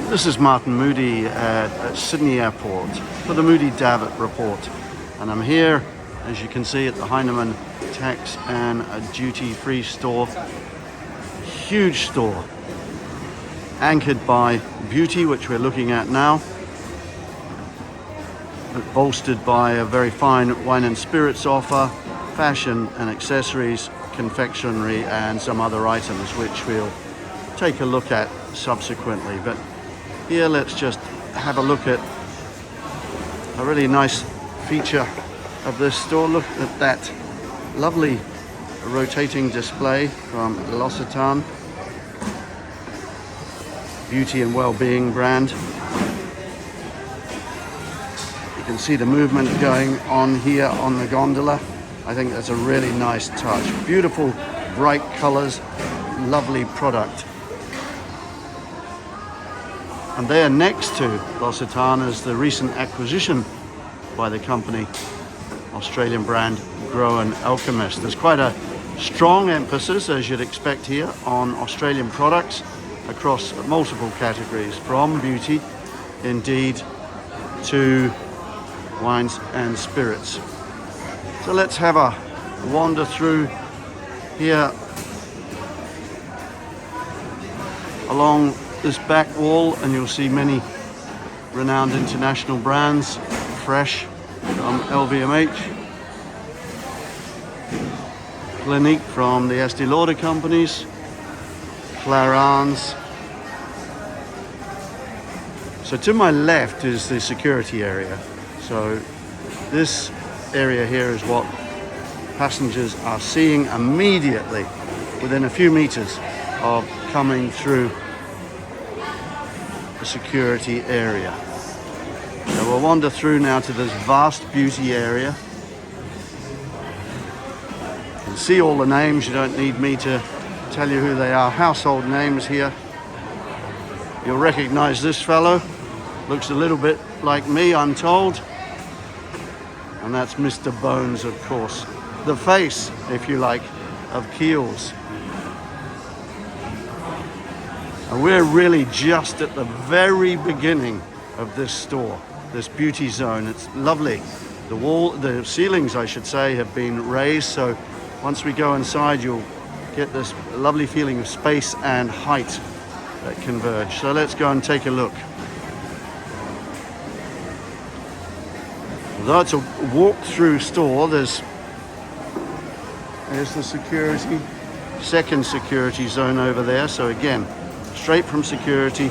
This is Martin Moodie at Sydney Airport for the Moodie Davitt Report, and I'm here, as you can see, at the Heinemann tax and a duty-free store. Huge store, anchored by beauty, which we're looking at now, bolstered by a very fine wine and spirits offer, fashion and accessories, confectionery, and some other items which we'll take a look at subsequently. But here, let's just have a look at a really nice feature of this store. Look at that lovely rotating display from L'Occitane, beauty and well-being brand. You can see the movement going on here on the gondola. I think that's a really nice touch. Beautiful, bright colors, lovely product. And there next to L'Occitane is the recent acquisition by the company, Australian brand Grow and Alchemist. There's quite a strong emphasis, as you'd expect here, on Australian products across multiple categories, from beauty, indeed, to wines and spirits. So let's have a wander through here along this back wall, and you'll see many renowned international brands, fresh from LVMH, Clinique from the Estée Lauder companies, Clarins. So to my left is the security area. So this area here is what passengers are seeing immediately within a few meters of coming through the security area. So we'll wander through now to this vast beauty area. You can see all the names, you don't need me to tell you who they are. Household names here. You'll recognize this fellow. Looks a little bit like me, I'm told. And that's Mr. Bones, of course. The face, if you like, of Kiehl's. And we're really just at the very beginning of this store, this beauty zone. It's lovely. The ceilings, I should say, have been raised, so once we go inside, you'll get this lovely feeling of space and height that converge. So let's go and take a look. Although it's a walk-through store, there's the security, second security zone over there. So again, straight from security,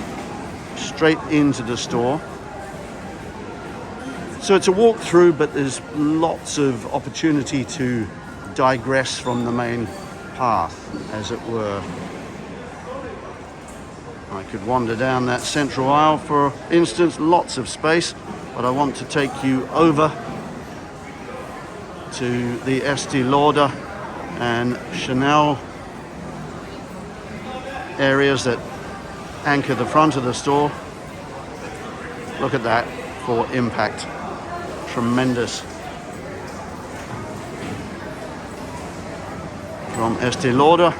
straight into the store. So it's a walk-through, but there's lots of opportunity to digress from the main path, as it were. I could wander down that central aisle, for instance, lots of space, but I want to take you over to the Estée Lauder and Chanel areas that anchor the front of the store. Look at that for impact. Tremendous. From Estée Lauder,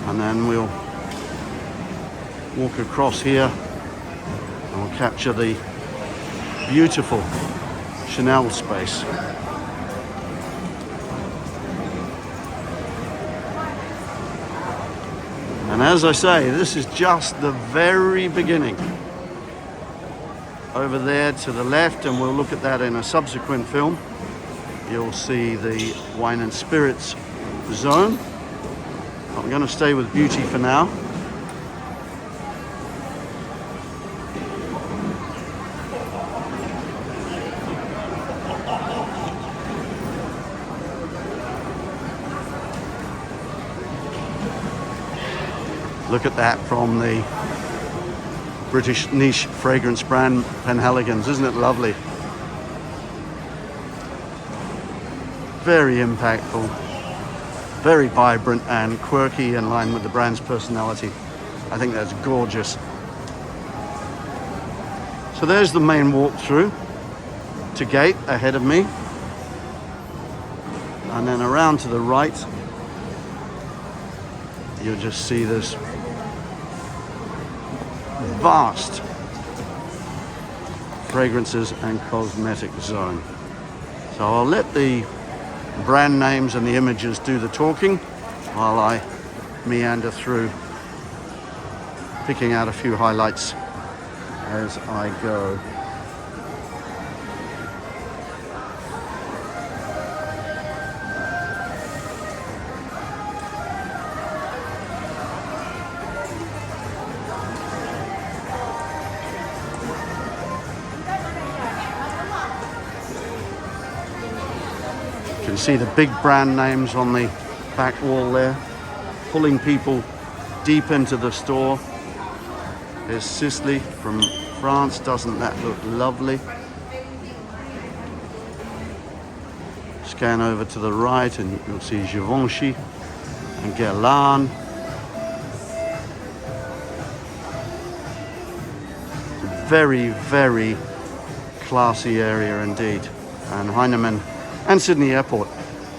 and then we'll walk across here and we'll capture the beautiful Chanel space. And as I say, this is just the very beginning. Over there to the left, and we'll look at that in a subsequent film, you'll see the wine and spirits zone. I'm going to stay with beauty for now. Look at that from the British niche fragrance brand Penhaligon's. Isn't it lovely? Very impactful, very vibrant and quirky, in line with the brand's personality. I think that's gorgeous. So there's the main walkthrough to gate ahead of me. And then around to the right, you'll just see this vast fragrances and cosmetic zone. So I'll let the brand names and the images do the talking while I meander through, picking out a few highlights as I go. You can see the big brand names on the back wall there, pulling people deep into the store. There's Sisley from France. Doesn't that look lovely? Scan over to the right and you'll see Givenchy and Guerlain. Very, very classy area indeed. And Heinemann and Sydney Airport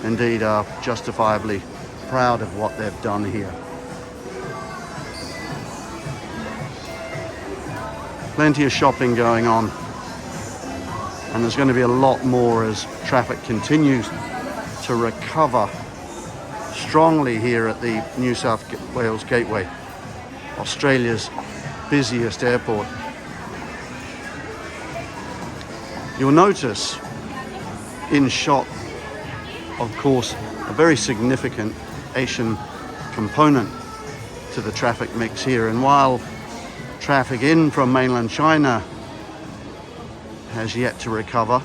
indeed are justifiably proud of what they've done here. Plenty of shopping going on, and there's going to be a lot more as traffic continues to recover strongly here at the New South Wales Gateway, Australia's busiest airport. You'll notice in shot, of course, a very significant Asian component to the traffic mix here, and while traffic in from mainland China has yet to recover,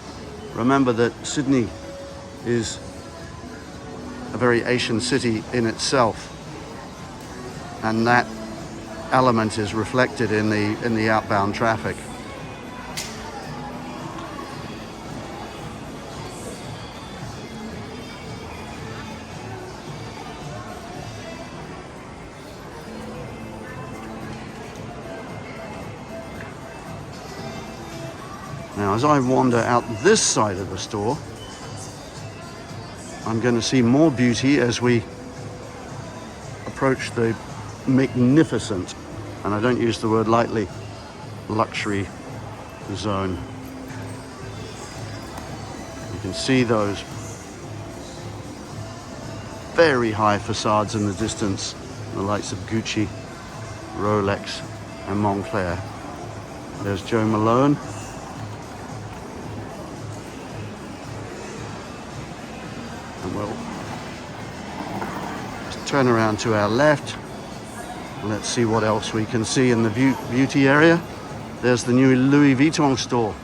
remember that Sydney is a very Asian city in itself, and that element is reflected in the outbound traffic. Now, as I wander out this side of the store, I'm going to see more beauty as we approach the magnificent, and I don't use the word lightly, luxury zone. You can see those very high facades in the distance, the likes of Gucci, Rolex, and Montclair. There's Joe Malone. And we'll just turn around to our left. Let's see what else we can see in the beauty area. There's the new Louis Vuitton store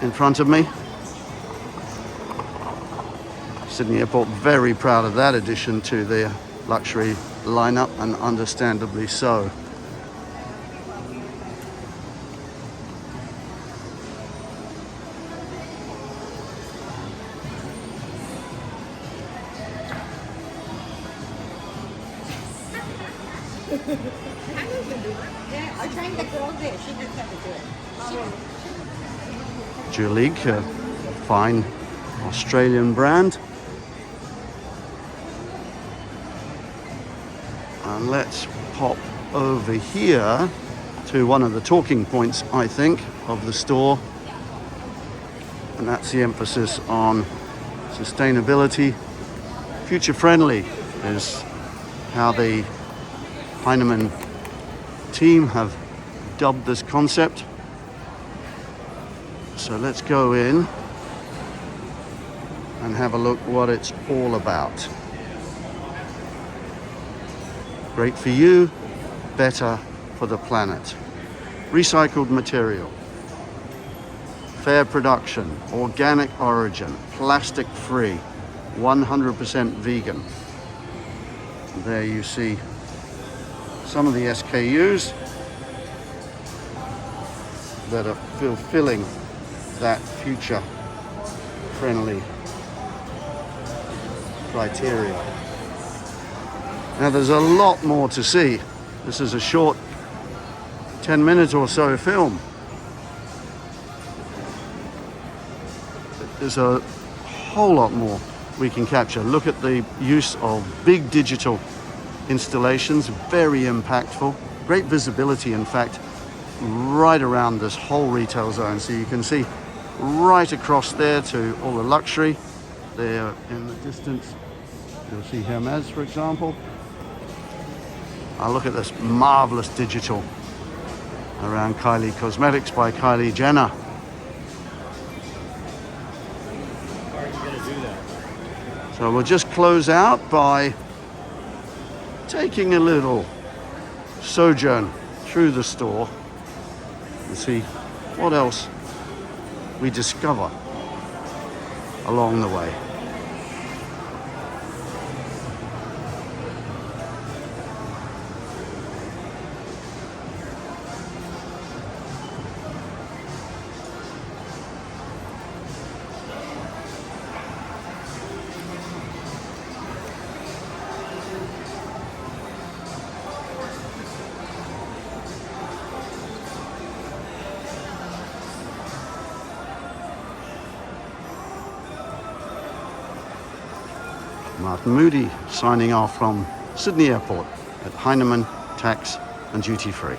in front of me. Sydney Airport very proud of that addition to their luxury lineup, and understandably so. I trained the girl there. She didn't have to do it. Jurlique, a fine Australian brand. And let's pop over here to one of the talking points, I think, of the store. And that's the emphasis on sustainability. Future friendly is how the Heinemann team have dubbed this concept. So let's go in and have a look what it's all about. Great for you, better for the planet. Recycled material, fair production, organic origin, plastic free, 100% vegan. There you see some of the SKUs that are fulfilling that future friendly criteria. Now there's a lot more to see. This is a short 10-minute or so film. There's a whole lot more we can capture. Look at the use of big digital installations, very impactful. great visibility, in fact, right around this whole retail zone. So you can see right across there to all the luxury. There in the distance, you'll see Hermes, for example. Look at this marvelous digital around Kylie Cosmetics by Kylie Jenner. How are you going to do that? So we'll just close out by taking a little sojourn through the store and see what else we discover along the way. Martin Moodie signing off from Sydney Airport at Heinemann Tax and Duty Free.